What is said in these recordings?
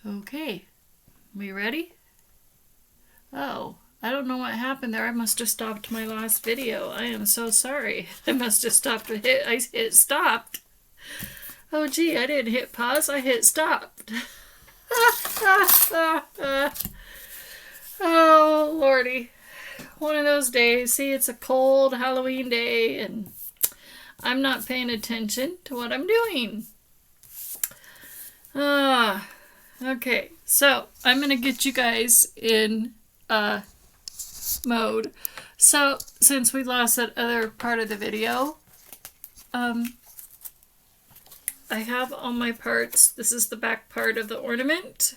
Okay, we ready? Oh, I don't know what happened there. I must have stopped my last video. I am so sorry. I must have stopped. I hit stopped. Oh gee, I didn't hit pause. I hit stopped. Oh lordy, one of those days. See, it's a cold Halloween day, and I'm not paying attention to what I'm doing. Okay, so I'm gonna get you guys in mode. So since we lost that other part of the video, I have all my parts. This is the back part of the ornament.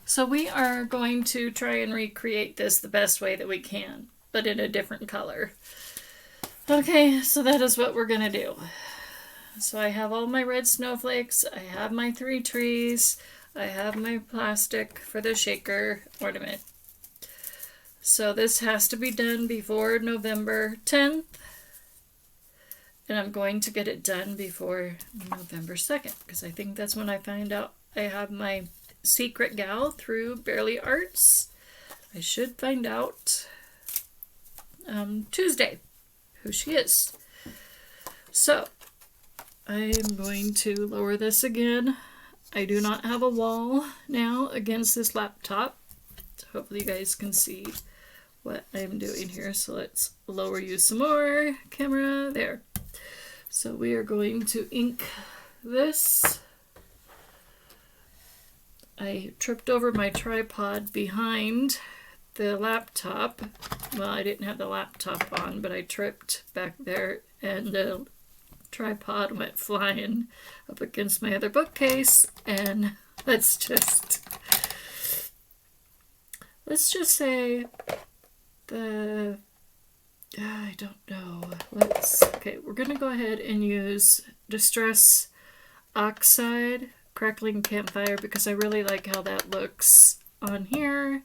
So we are going to try and recreate this the best way that we can, but in a different color. Okay, so that is what we're gonna do. So I have all my red snowflakes, I have my 3 trees, I have my plastic for the shaker ornament. So this has to be done before November 10th. And I'm going to get it done before November 2nd, because I think that's when I find out I have my secret gal through Barely Arts. I should find out Tuesday who she is. So I am going to lower this again. I do not have a wall now against this laptop. So hopefully you guys can see what I'm doing here. So let's lower you some more. Camera, there. So we are going to ink this. I tripped over my tripod behind the laptop. Well, I didn't have the laptop on, but I tripped back there and the tripod went flying up against my other bookcase, and let's just say I don't know. Okay, we're gonna go ahead and use Distress Oxide Crackling Campfire because I really like how that looks on here.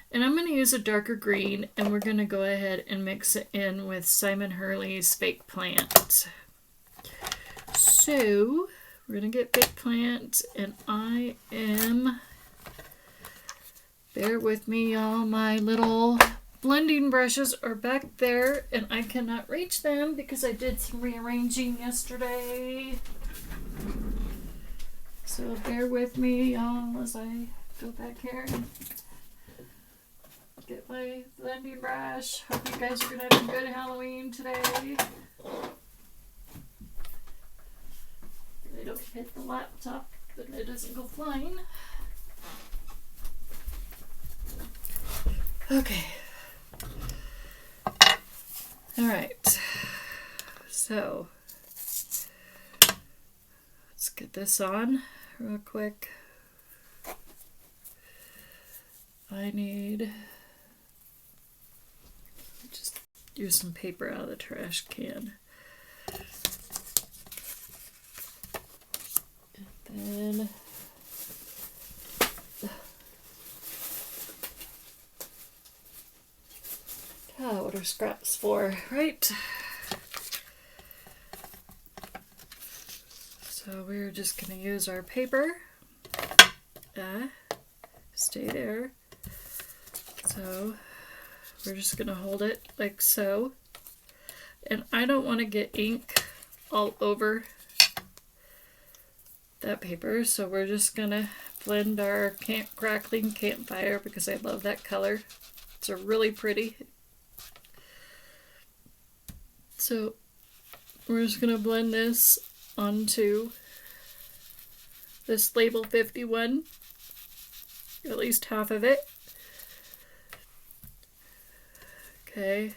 And I'm going to use a darker green, and we're going to go ahead and mix it in with Simon Hurley's Fake Plant. So we're going to get Fake Plant, and I am, bear with me y'all, my little blending brushes are back there, and I cannot reach them because I did some rearranging yesterday. So bear with me y'all as I go back here and get my blending brush. Hope you guys are going to have a good Halloween today. I don't hit the laptop, but it doesn't go flying. Okay. Alright. So, let's get this on real quick. I need just use some paper out of the trash can. And then what are scraps for, right? So we're just going to use our paper. Stay there. So we're just going to hold it like so. And I don't want to get ink all over that paper, so we're just going to blend our Crackling Campfire because I love that color. It's a really pretty. So we're just going to blend this onto this label 51, at least half of it. Okay.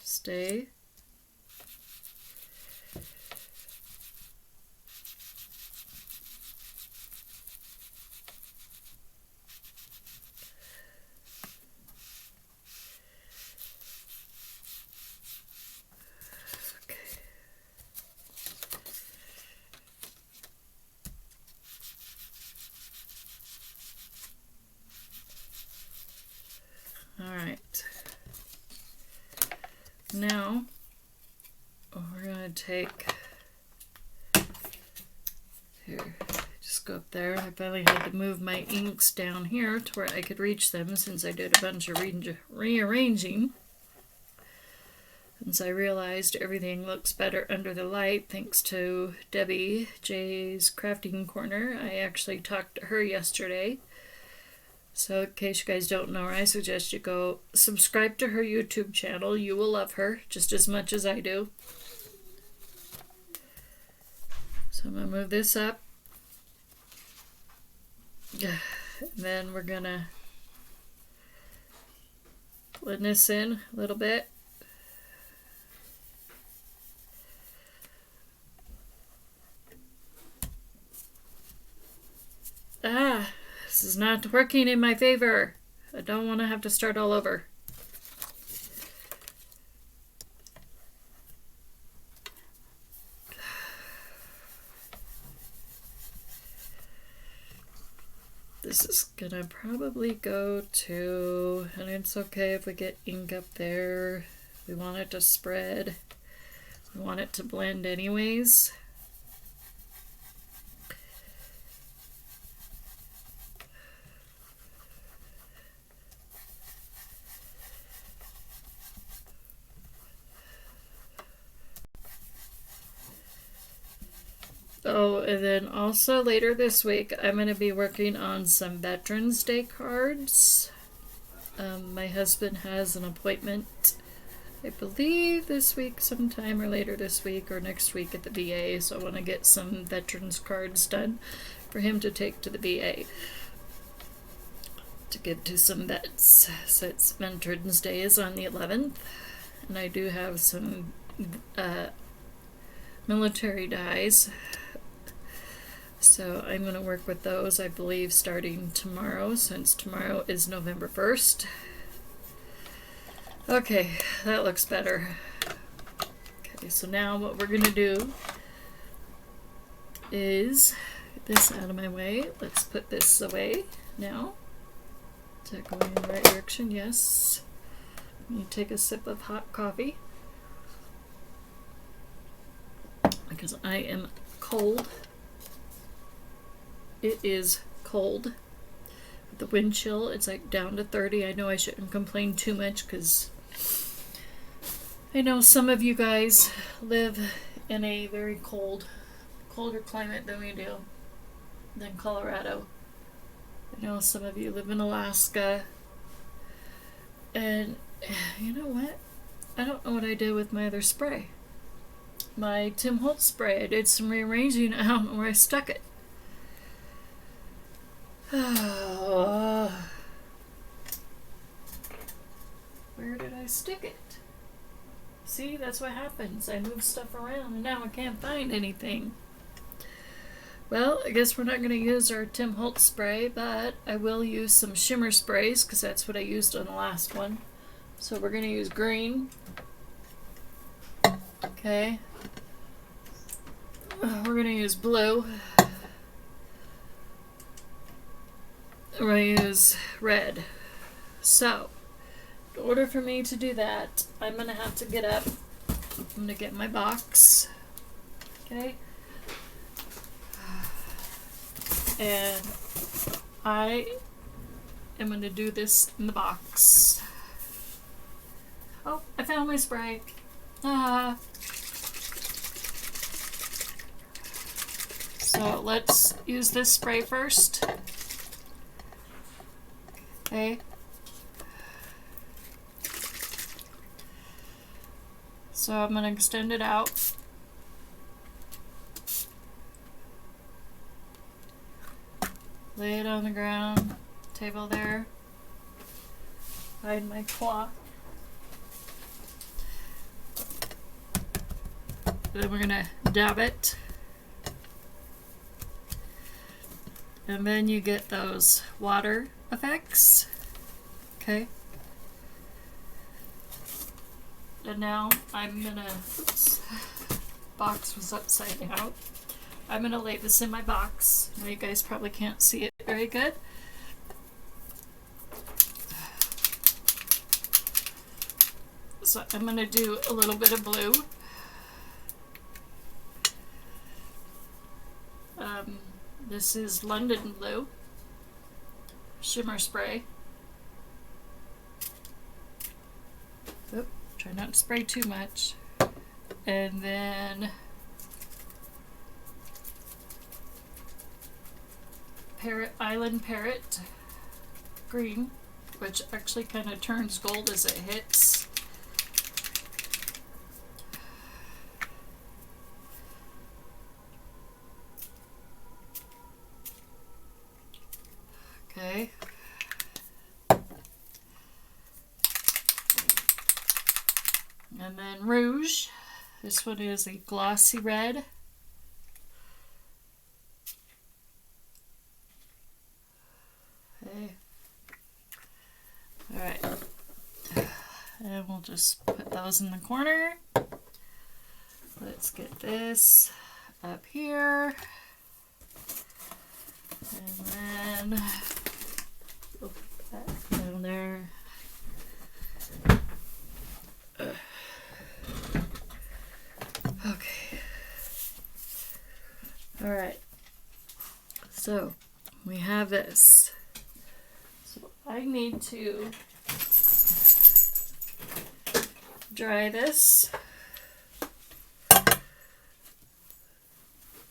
Stay. Alright. Now, we're going to take, here, just go up there. I finally had to move my inks down here to where I could reach them since I did a bunch of rearranging. Since I realized everything looks better under the light thanks to Debbie J's Crafting Corner. I actually talked to her yesterday. So in case you guys don't know her, I suggest you go subscribe to her YouTube channel. You will love her just as much as I do. So I'm going to move this up. And then we're going to blend this in a little bit. This is not working in my favor. I don't want to have to start all over. This is gonna probably go to, and it's okay if we get ink up there. We want it to spread. We want it to blend anyways. Oh, and then also later this week, I'm going to be working on some Veterans Day cards. My husband has an appointment, I believe this week sometime, or later this week, or next week at the VA, so I want to get some Veterans cards done for him to take to the VA to give to some vets. So it's Veterans Day is on the 11th, and I do have some military dies. So I'm going to work with those, I believe, starting tomorrow, since tomorrow is November 1st. Okay, that looks better. Okay, so now what we're going to do is get this out of my way. Let's put this away now. Is that going in the right direction? Yes. You take a sip of hot coffee because I am cold. It is cold. The wind chill, it's like down to 30. I know I shouldn't complain too much because I know some of you guys live in a very colder climate than we do, than Colorado. I know some of you live in Alaska. And you know what? I don't know what I did with my other spray. My Tim Holtz spray. I did some rearranging. I don't know where I stuck it. Where did I stick it? See, that's what happens. I move stuff around and now I can't find anything. Well, I guess we're not going to use our Tim Holtz spray, but I will use some shimmer sprays because that's what I used on the last one. So we're going to use green. Okay. We're going to use blue. We're going to use red. So, in order for me to do that, I'm going to have to get up. I'm going to get my box. Okay? And I am going to do this in the box. Oh, I found my spray. So let's use this spray first. Okay. So I'm going to extend it out. Lay it on the ground, table there. Hide my cloth. Then we're going to dab it. And then you get those water effects. Okay. And now I'm gonna, oops, box was upside down. I'm gonna lay this in my box. Now you guys probably can't see it very good. So I'm going to do a little bit of blue. This is London Blue shimmer spray. Oop, try not to spray too much. And then Island Parrot green, which actually kind of turns gold as it hits. Okay. And then rouge. This one is a glossy red. Okay. All right. And we'll just put those in the corner. Let's get this up here. And then we'll put that down there. Okay. All right. So we have this. So I need to dry this.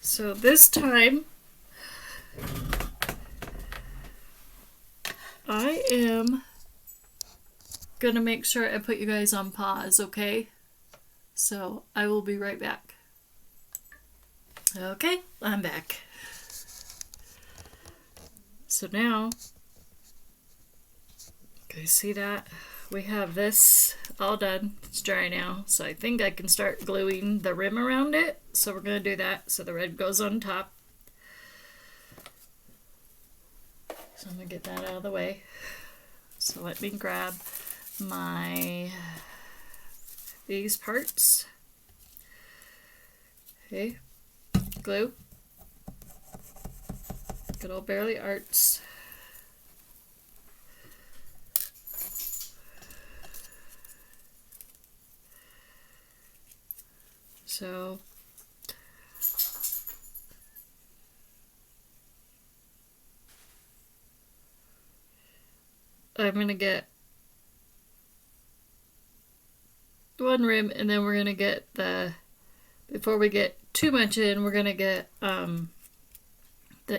So this time I am gonna make sure I put you guys on pause, okay? So I will be right back. Okay, I'm back. So now, okay, see that? We have this all done. It's dry now. So I think I can start gluing the rim around it. So we're gonna do that. So the red goes on top. So I'm gonna get that out of the way. So let me grab these parts. Okay, glue. Good old Barely Arts. So I'm gonna get one rim, and then we're gonna get before we get too much in, we're gonna get the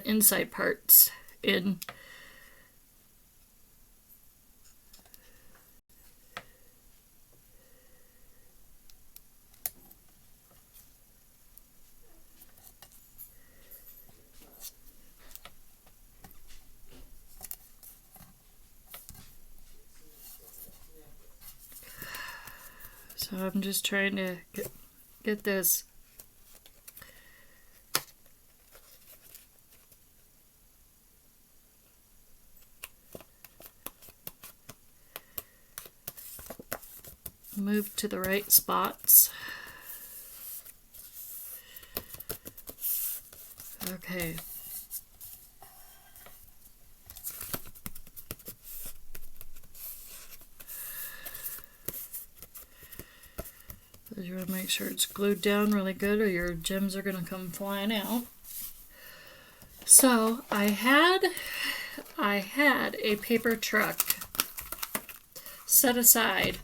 inside parts in. So I'm just trying to get this. Move to the right spots. Okay. You want to make sure it's glued down really good, or your gems are going to come flying out. So I had a paper truck set aside,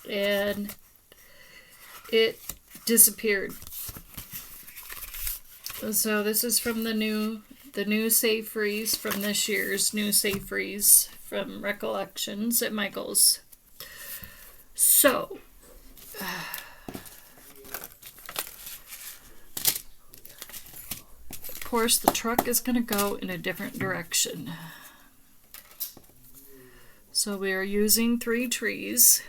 and it disappeared. So this is from the new Save Freeze, from this year's new Save Freeze from Recollections at Michael's. So of course the truck is going to go in a different direction. So we are using 3 trees.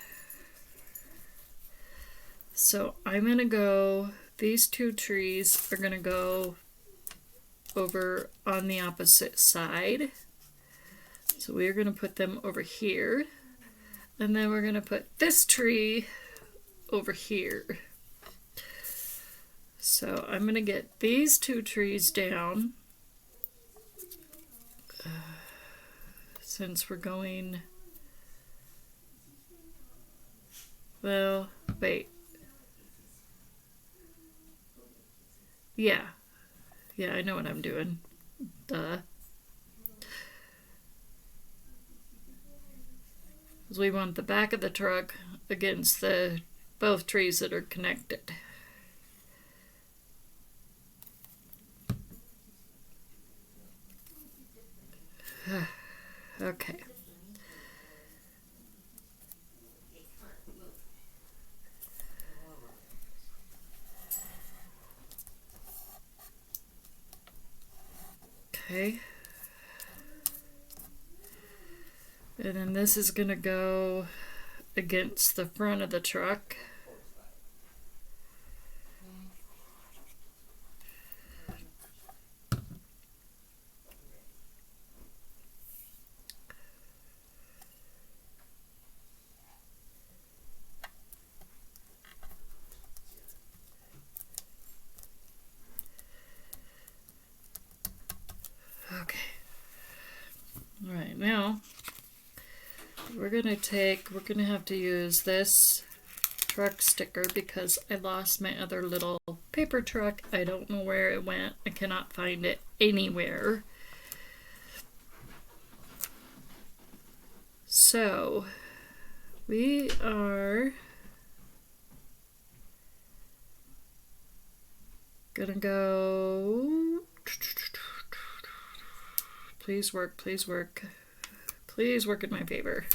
So I'm going to go, these 2 trees are going to go over on the opposite side. So we're going to put them over here. And then we're going to put this tree over here. So I'm going to get these 2 trees down. Since we're going Well, wait. Yeah. Yeah, I know what I'm doing. Duh. Because we want the back of the truck against the both trees that are connected. Okay. Okay. And then this is going to go against the front of the truck. Okay. All right, now we're going to have to use this truck sticker because I lost my other little paper truck. I don't know where it went. I cannot find it anywhere. So we are gonna go. Please work, please work. Please work in my favor.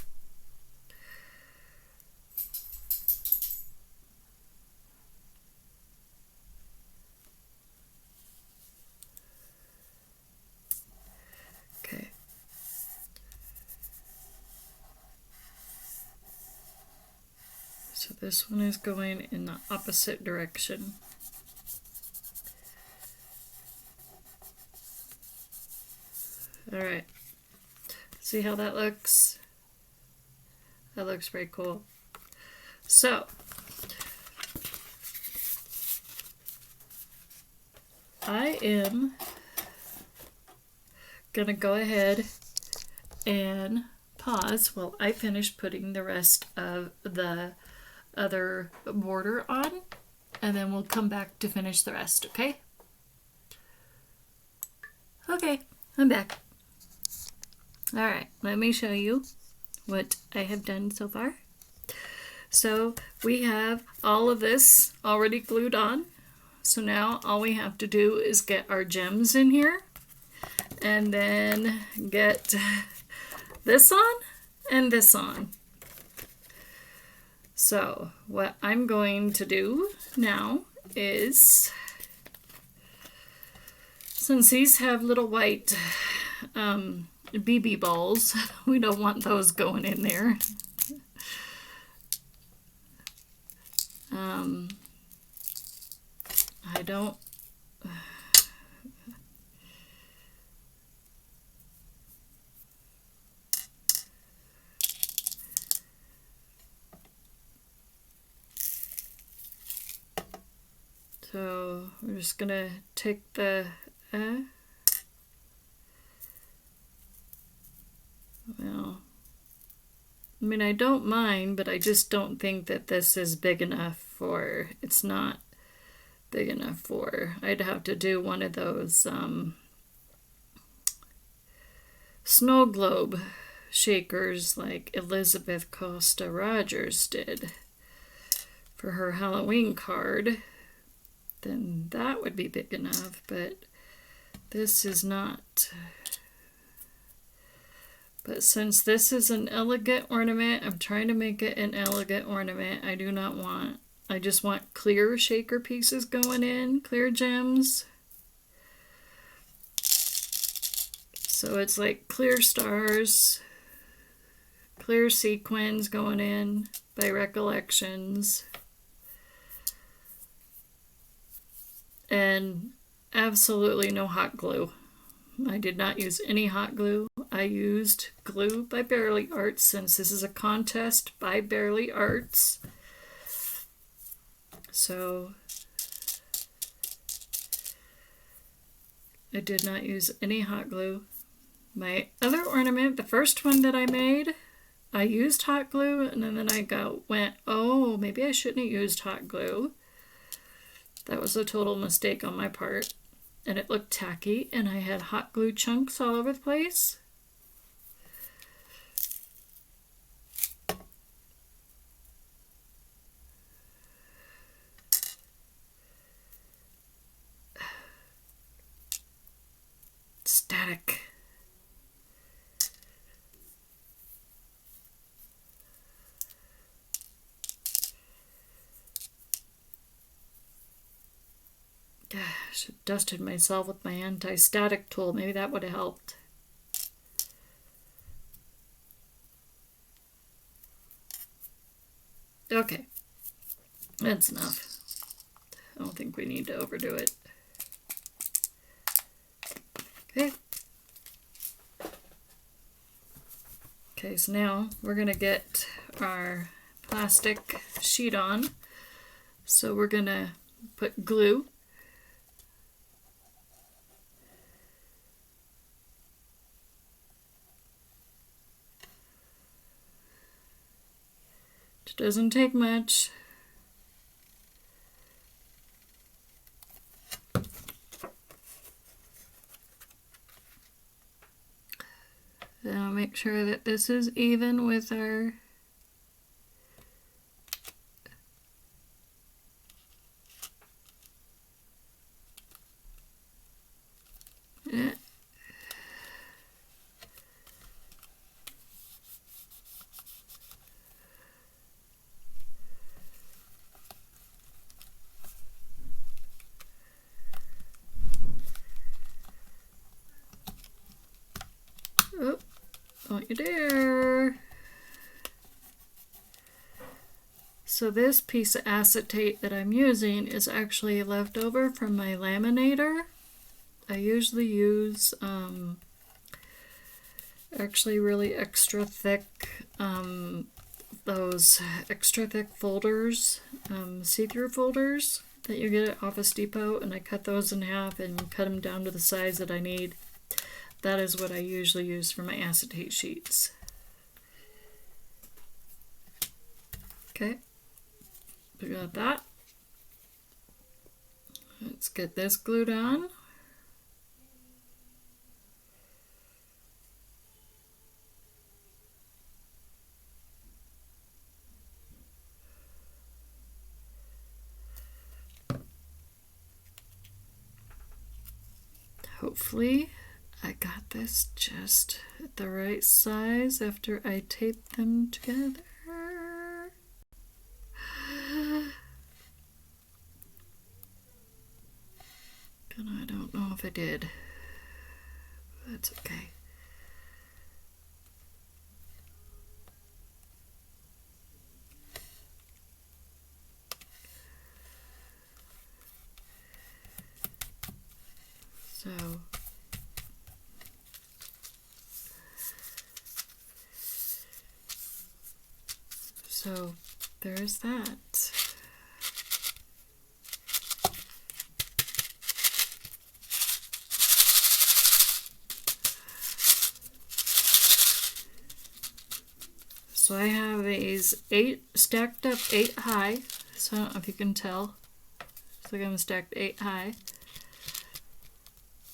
Okay. So this one is going in the opposite direction. All right. See how that looks? That looks pretty cool. So, I am gonna go ahead and pause while I finish putting the rest of the other border on, and then we'll come back to finish the rest, okay? Okay, I'm back. All right, let me show you what I have done so far. So we have all of this already glued on. So now all we have to do is get our gems in here and then get this on and this on. So what I'm going to do now is, since these have little white BB balls, we don't want those going in there. I don't. So we're just gonna take the well, I mean, I don't mind, but I just don't think that this is big enough for, it's not big enough for, I'd have to do one of those snow globe shakers like Elizabeth Costa Rogers did for her Halloween card. Then that would be big enough, but this is not. But since this is an elegant ornament, I'm trying to make it an elegant ornament. I do not want, I just want clear shaker pieces going in, clear gems. So it's like clear stars, clear sequins going in by Recollections. And absolutely no hot glue. I did not use any hot glue. I used glue by Barely Arts since this is a contest by Barely Arts. So I did not use any hot glue. My other ornament, the first one that I made, I used hot glue and then I went, oh, maybe I shouldn't have used hot glue. That was a total mistake on my part. And it looked tacky and I had hot glue chunks all over the place. Static. I should have dusted myself with my anti-static tool. Maybe that would have helped. Okay, that's enough. I don't think we need to overdo it. Okay. Okay, so now we're going to get our plastic sheet on. So we're going to put glue. It doesn't take much. Now make sure that this is even with our Oh, don't you dare. So this piece of acetate that I'm using is actually left over from my laminator. I usually use actually really extra thick, those extra thick folders, see-through folders that you get at Office Depot, and I cut those in half and cut them down to the size that I need. That is what I usually use for my acetate sheets. Okay, we got that. Let's get this glued on. Hopefully I got this just at the right size after I tape them together. And I don't know if I did. That's okay. So there's that. So I have these 8 stacked up 8 high. So I don't know if you can tell. It's like I'm stacked 8 high.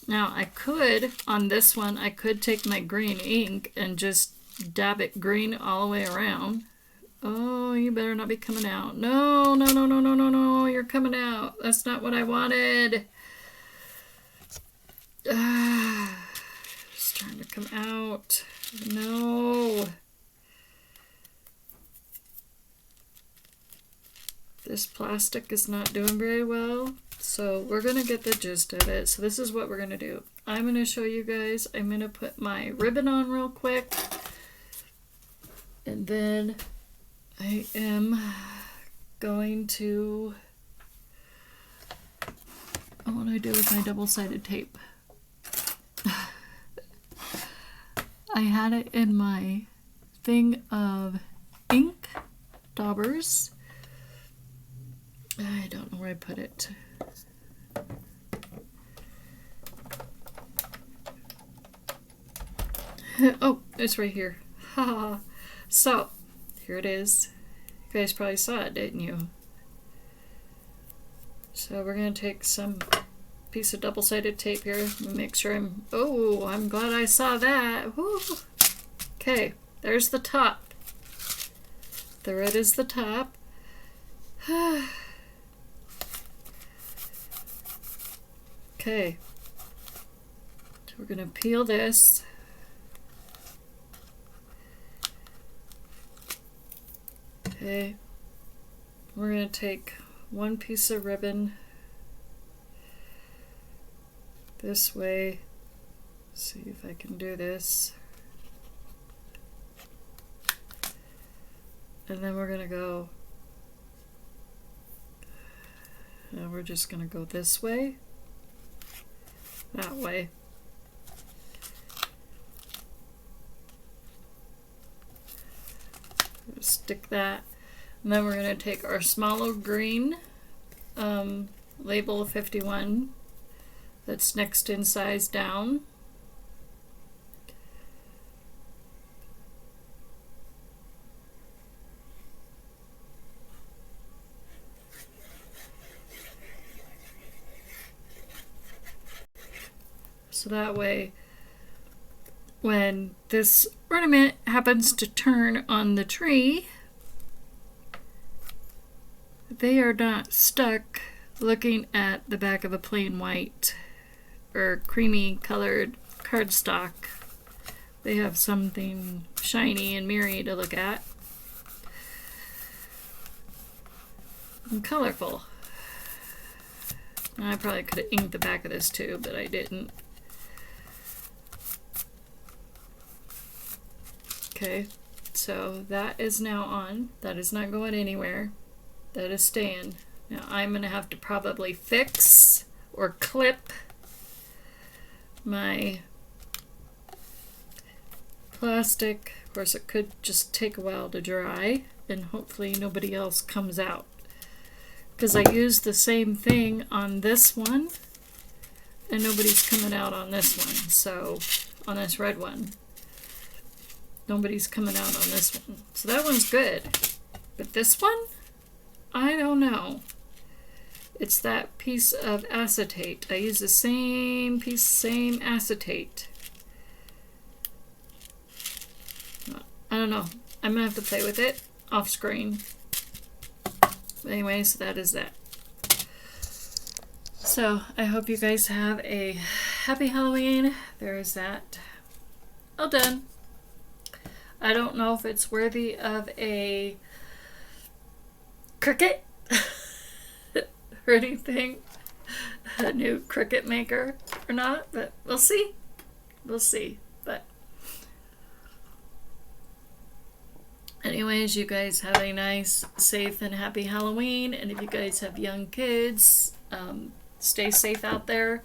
Now I could, on this one, I could take my green ink and just dab it green all the way around. Oh, you better not be coming out. No, no, no, no, no, no, no, you're coming out. That's not what I wanted. It's trying to come out. No. This plastic is not doing very well. So we're going to get the gist of it. So this is what we're going to do. I'm going to show you guys. I'm going to put my ribbon on real quick. And then I am going to... What do I do with my double-sided tape? I had it in my thing of ink daubers. I don't know where I put it. Oh, it's right here. Haha. So, here it is. You guys probably saw it, didn't you? So we're going to take some piece of double-sided tape here and make sure I'm glad I saw that. Woo. Okay, there's the top. There it is, the top. Okay, so we're going to peel this. Okay, we're going to take one piece of ribbon this way. See if I can do this. And then we're going to go, and we're just going to go this way, that way. Stick that. And then we're going to take our small green label 51 that's next in size down. So that way, when this ornament happens to turn on the tree, they are not stuck looking at the back of a plain white or creamy colored cardstock. They have something shiny and mirrory to look at. And colorful. I probably could have inked the back of this too, but I didn't. Okay, so that is now on. That is not going anywhere. That is staying. Now I'm going to have to probably fix or clip my plastic. Of course, it could just take a while to dry, and hopefully nobody else comes out. Because I used the same thing on this one, and nobody's coming out on this one. So, on this red one. Nobody's coming out on this one. So that one's good. But this one? I don't know. It's that piece of acetate. I use the same piece, same acetate. I don't know. I'm going to have to play with it off screen. But anyway, so that is that. So I hope you guys have a happy Halloween. There is that. All done. I don't know if it's worthy of a Cricut or anything, a new Cricut maker or not, but we'll see. We'll see. But anyways, you guys have a nice, safe, and happy Halloween. And if you guys have young kids, stay safe out there.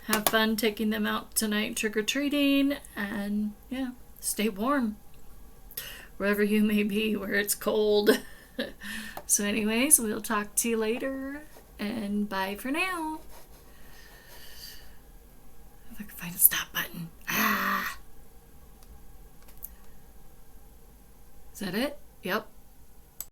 Have fun taking them out tonight trick-or-treating, and yeah, stay warm wherever you may be, where it's cold. So anyways, we'll talk to you later, and bye for now. If I can find a stop button. Ah! Is that it? Yep.